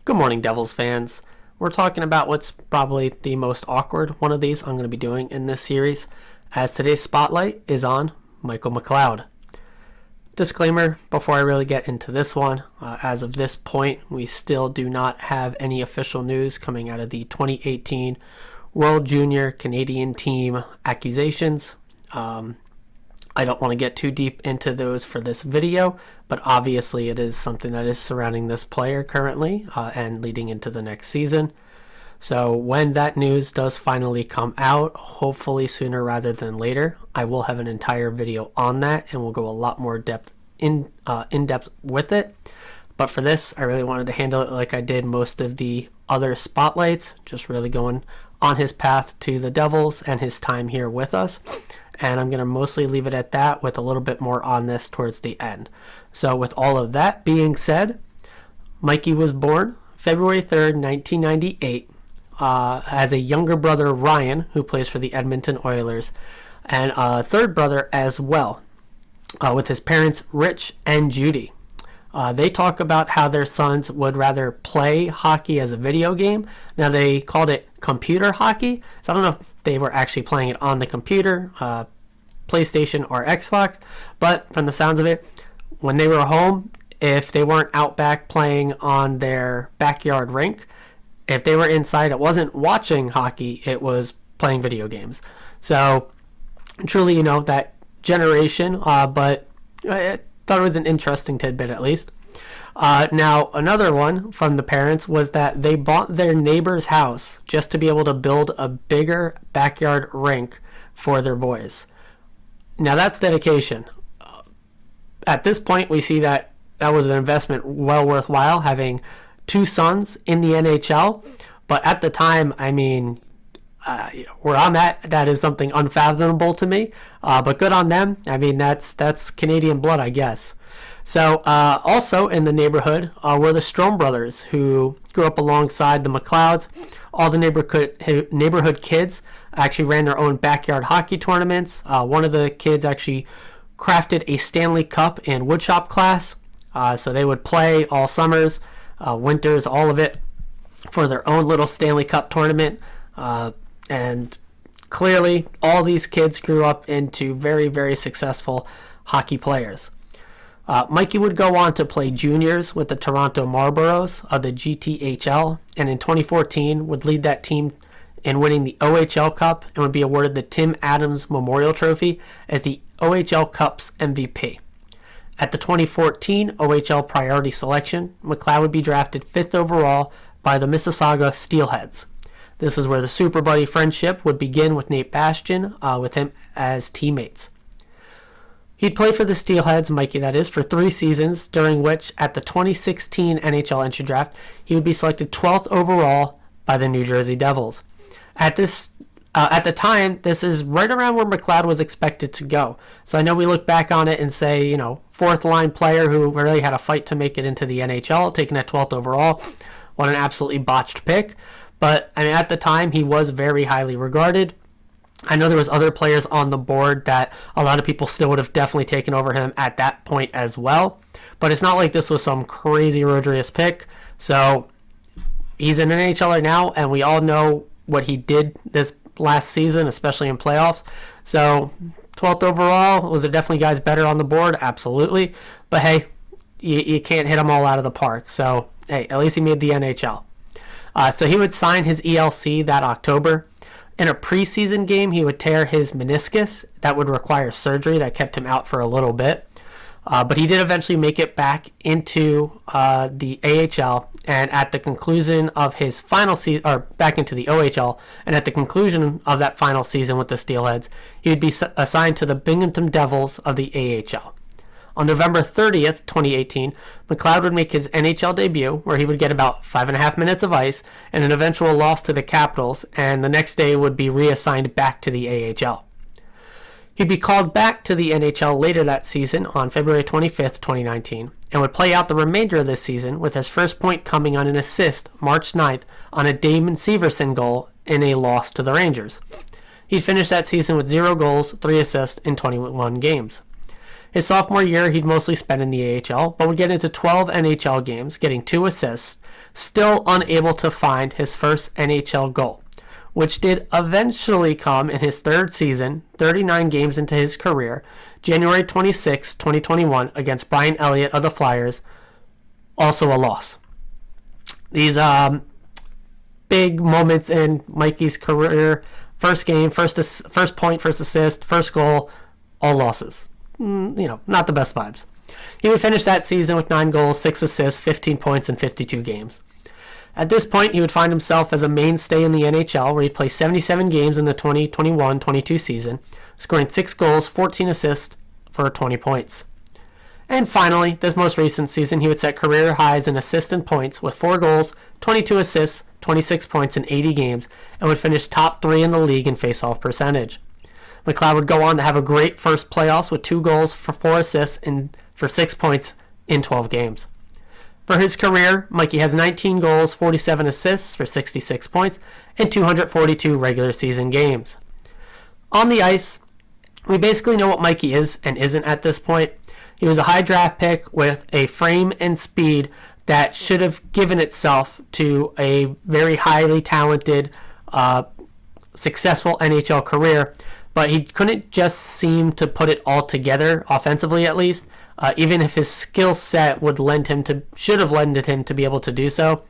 Good morning, Devils fans. We're talking about what's probably the most awkward one of these I'm going to be doing in this series, as today's spotlight is on Michael McLeod. Disclaimer before I really get into this one, as of this point, we still do not have any official news coming out of the 2018 World Junior Canadian Team accusations. I don't want to get too deep into those for this video, but obviously it is something that is surrounding this player currently and leading into the next season. So when that news does finally come out, hopefully sooner rather than later, I will have an entire video on that and we'll go a lot more in depth with it. But for this, I really wanted to handle it like I did most of the other spotlights, just really going on his path to the Devils and his time here with us. And I'm going to mostly leave it at that with a little bit more on this towards the end. So with all of that being said, Mikey was born February 3rd, 1998, as a younger brother, Ryan, who plays for the Edmonton Oilers, and a third brother as well, with his parents, Rich and Judy. They talk about how their sons would rather play hockey as a video game. Now, they called it computer hockey, so I don't know if they were actually playing it on the computer, PlayStation or Xbox, but from the sounds of it, when they were home, if they weren't out back playing on their backyard rink, if they were inside, it wasn't watching hockey, it was playing video games. So, truly, that generation, but I thought it was an interesting tidbit at least. Now, another one from the parents was that they bought their neighbor's house just to be able to build a bigger backyard rink for their boys. Now, that's dedication. At this point, we see that was an investment well worthwhile, having two sons in the NHL. But at the time, where I'm at, that is something unfathomable to me. But good on them. That's Canadian blood, I guess. So also in the neighborhood were the Strom brothers, who grew up alongside the McLeods. All the neighborhood kids actually ran their own backyard hockey tournaments. One of the kids actually crafted a Stanley Cup in woodshop class. So they would play all summers, winters, all of it for their own little Stanley Cup tournament. And clearly all these kids grew up into very, very successful hockey players. Mikey would go on to play juniors with the Toronto Marlboros of the GTHL, and in 2014 would lead that team in winning the OHL Cup and would be awarded the Tim Adams Memorial Trophy as the OHL Cup's MVP. At the 2014 OHL Priority Selection, McLeod would be drafted 5th overall by the Mississauga Steelheads. This is where the Super Buddy friendship would begin with Nate Bastian, with him as teammates. He'd play for the Steelheads, Mikey that is, for 3 seasons, during which, at the 2016 NHL entry draft, he would be selected 12th overall by the New Jersey Devils. At the time, this is right around where McLeod was expected to go. So I know we look back on it and say, 4th line player who really had a fight to make it into the NHL, taken at 12th overall. What an absolutely botched pick. But at the time, he was very highly regarded. I know there was other players on the board that a lot of people still would have definitely taken over him at that point as well. But it's not like this was some crazy Rodriguez pick. So he's an NHLer now, and we all know what he did this last season, especially in playoffs. So 12th overall, was there definitely guys better on the board? Absolutely. But hey, you can't hit them all out of the park. So hey, at least he made the NHL. So he would sign his ELC that October. In a preseason game, he would tear his meniscus. That would require surgery. That kept him out for a little bit. But he did eventually make it back into the AHL. And at the conclusion of his final season, or back into the OHL, and at the conclusion of that final season with the Steelheads, he would be assigned to the Binghamton Devils of the AHL. On November 30th, 2018, McLeod would make his NHL debut, where he would get about 5.5 minutes of ice and an eventual loss to the Capitals, and the next day would be reassigned back to the AHL. He'd be called back to the NHL later that season on February 25th, 2019, and would play out the remainder of this season with his first point coming on an assist March 9th on a Damon Severson goal in a loss to the Rangers. He'd finish that season with 0 goals, 3 assists in 21 games. His sophomore year, he'd mostly spend in the AHL, but would get into 12 NHL games, getting 2 assists, still unable to find his first NHL goal, which did eventually come in his third season, 39 games into his career, January 26, 2021, against Brian Elliott of the Flyers, also a loss. These big moments in Mikey's career, first game, first point, first assist, first goal, all losses. Not the best vibes. He would finish that season with 9 goals, 6 assists, 15 points in 52 games. At this point, he would find himself as a mainstay in the NHL, where he'd play 77 games in the 2021-22 season, scoring 6 goals, 14 assists for 20 points. And finally, this most recent season, he would set career highs in assists and points with 4 goals, 22 assists, 26 points in 80 games, and would finish top 3 in the league in face-off percentage. McLeod would go on to have a great first playoffs with 2 goals for 4 assists and for 6 points in 12 games. For his career, Mikey has 19 goals, 47 assists for 66 points, and 242 regular season games. On the ice, we basically know what Mikey is and isn't at this point. He was a high draft pick with a frame and speed that should have given itself to a very highly talented, successful NHL career, but he couldn't just seem to put it all together, offensively at least, even if his skill set should have lended him to be able to do so.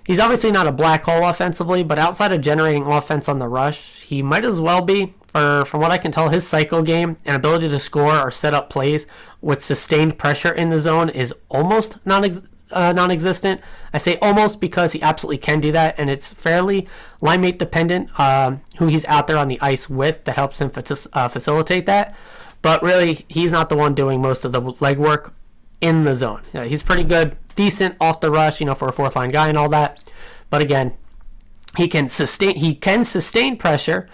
He's obviously not a black hole offensively, but outside of generating offense on the rush, he might as well be. From what I can tell, his cycle game and ability to score or set up plays with sustained pressure in the zone is almost non-existent. I say almost because he absolutely can do that, and it's fairly line mate dependent who he's out there on the ice with that helps him facilitate that. But really, he's not the one doing most of the legwork in the zone. He's pretty good, decent off the rush, for a fourth line guy and all that. But again, he can sustain pressure,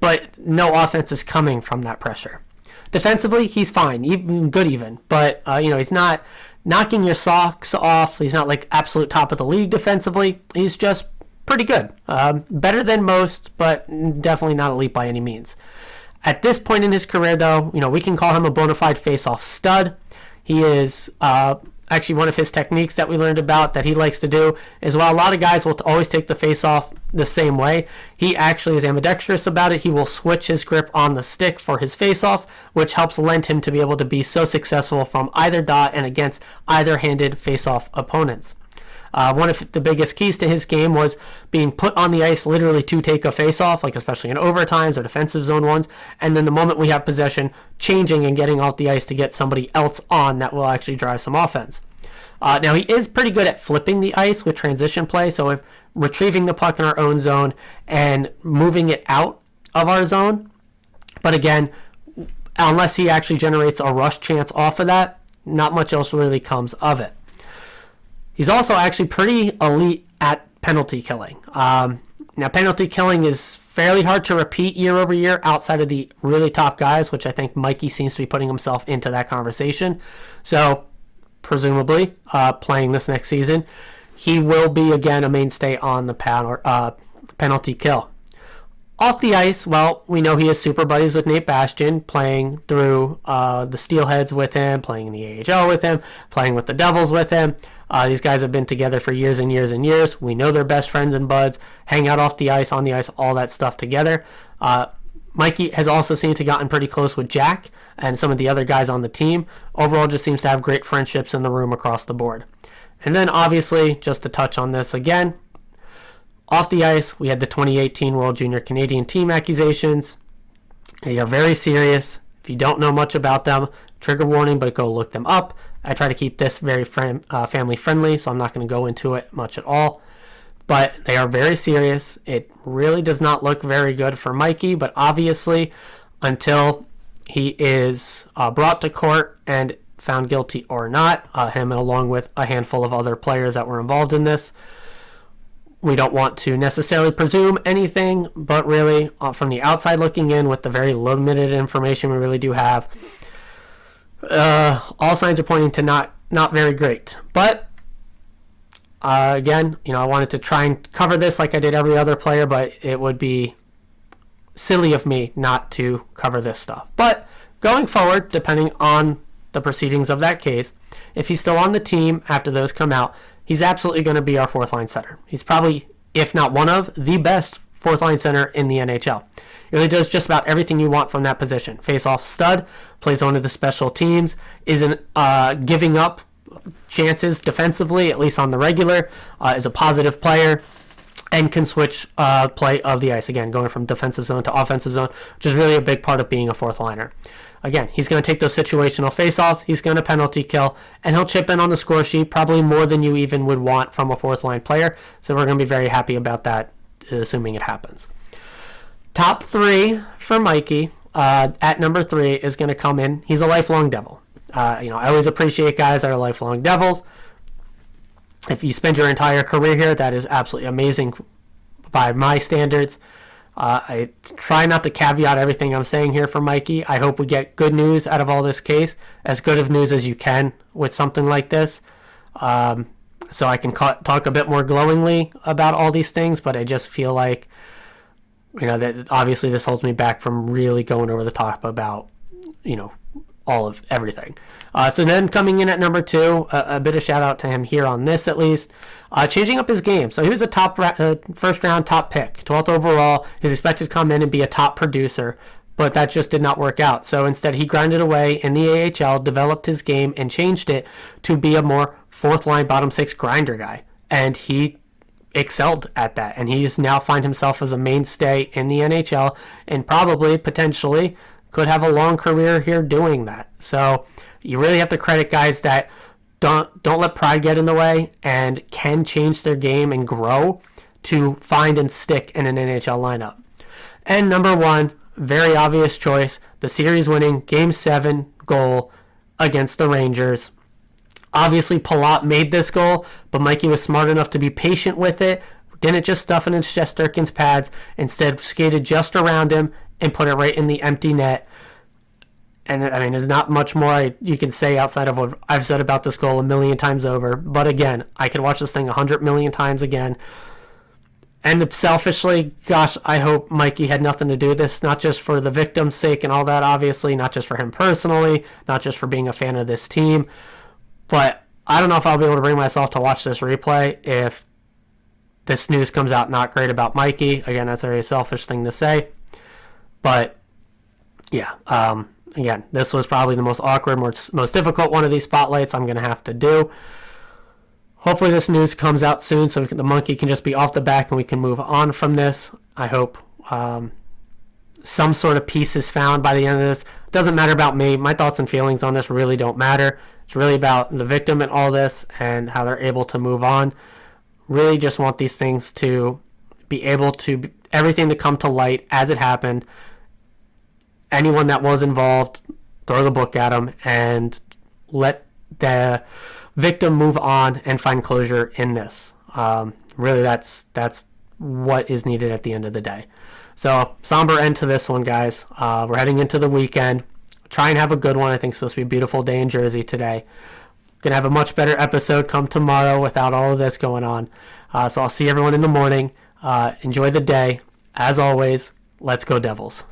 but no offense is coming from that pressure. Defensively, he's fine, even. But he's not knocking your socks off. He's not like absolute top of the league defensively. He's just pretty good, better than most, but definitely not elite by any means. At this point in his career, though, we can call him a bona fide face-off stud. He is actually one of his techniques that we learned about that he likes to do is while a lot of guys will always take the face-off the same way, he actually is ambidextrous about it. He will switch his grip on the stick for his face-offs, which helps lend him to be able to be so successful from either dot and against either-handed face-off opponents. One of the biggest keys to his game was being put on the ice literally to take a face-off, like especially in overtimes or defensive zone ones, and then the moment we have possession, changing and getting off the ice to get somebody else on that will actually drive some offense. Now, he is pretty good at flipping the ice with transition play, so if retrieving the puck in our own zone and moving it out of our zone, but again, unless he actually generates a rush chance off of that, not much else really comes of it. He's also actually pretty elite at penalty killing. Now, penalty killing is fairly hard to repeat year over year outside of the really top guys, which I think Mikey seems to be putting himself into that conversation. So, presumably, playing this next season, he will be, again, a mainstay on the penalty kill. Off the ice, well, we know he is super buddies with Nate Bastian, playing through the Steelheads with him, playing in the AHL with him, playing with the Devils with him. These guys have been together for years and years and years. We know they're best friends and buds, hang out off the ice, on the ice, all that stuff together. Mikey has also seemed to gotten pretty close with Jack and some of the other guys on the team. Overall, just seems to have great friendships in the room across the board. And then, obviously, just to touch on this again, off the ice, we had the 2018 World Junior Canadian Team accusations. They are very serious. If you don't know much about them, trigger warning, but go look them up. I try to keep this very family friendly, so I'm not going to go into it much at all. But they are very serious. It really does not look very good for Mikey, but obviously, until he is brought to court and found guilty or not, him along with a handful of other players that were involved in this, we don't want to necessarily presume anything, but really, from the outside looking in with the very limited information we really do have, all signs are pointing to not very great. But again, I wanted to try and cover this like I did every other player, but it would be silly of me not to cover this stuff. But going forward, depending on the proceedings of that case, if he's still on the team after those come out, he's absolutely going to be our fourth line center. He's probably, if not one of, the best fourth line center in the NHL. He really does just about everything you want from that position. Face-off stud, plays one of the special teams, isn't giving up chances defensively, at least on the regular, is a positive player, and can switch play of the ice. Again, going from defensive zone to offensive zone, which is really a big part of being a fourth liner. Again, he's going to take those situational faceoffs, he's going to penalty kill, and he'll chip in on the score sheet probably more than you even would want from a fourth line player. So we're going to be very happy about that, assuming it happens. Top three for Mikey. At number 3 is going to come in. He's a lifelong Devil. I always appreciate guys that are lifelong Devils. If you spend your entire career here, that is absolutely amazing by my standards. I try not to caveat everything I'm saying here for Mikey. I hope we get good news out of all this case, as good of news as you can with something like this. So I can talk a bit more glowingly about all these things, but I just feel like, that obviously this holds me back from really going over the top about, all of everything. So then coming in at number 2, a bit of shout out to him here on this at least, changing up his game. So he was a first round top pick, 12th overall. He's expected to come in and be a top producer, but that just did not work out. So instead he grinded away in the AHL, developed his game, and changed it to be a more fourth line, bottom 6 grinder guy. And he excelled at that. And he's now find himself as a mainstay in the NHL, and probably, potentially, could have a long career here doing that. So you really have to credit guys that don't let pride get in the way and can change their game and grow to find and stick in an NHL lineup. And number 1, very obvious choice, the series winning Game 7 goal against the Rangers. Obviously Palat made this goal, but Mikey was smart enough to be patient with it, didn't just stuff it in Shesterkin's pads, instead skated just around him and put it right in the empty net. And there's not much more you can say outside of what I've said about this goal a million times over. But again, I could watch this thing 100 million times again. And selfishly, gosh, I hope Mikey had nothing to do with this, not just for the victim's sake and all that, obviously, not just for him personally, not just for being a fan of this team. But I don't know if I'll be able to bring myself to watch this replay if this news comes out not great about Mikey. Again, that's a very selfish thing to say. But, yeah, again, this was probably the most awkward, most difficult one of these spotlights I'm going to have to do. Hopefully this news comes out soon so the monkey can just be off the back and we can move on from this. I hope some sort of peace is found by the end of this. It doesn't matter about me. My thoughts and feelings on this really don't matter. It's really about the victim and all this and how they're able to move on. Really just want these things to be able to, everything to come to light as it happened. Anyone that was involved, throw the book at them and let the victim move on and find closure in this. Really, that's what is needed at the end of the day. So, somber end to this one, guys. We're heading into the weekend. Try and have a good one. I think it's supposed to be a beautiful day in Jersey today. Gonna have a much better episode come tomorrow without all of this going on. So I'll see everyone in the morning. Enjoy the day. As always, let's go Devils.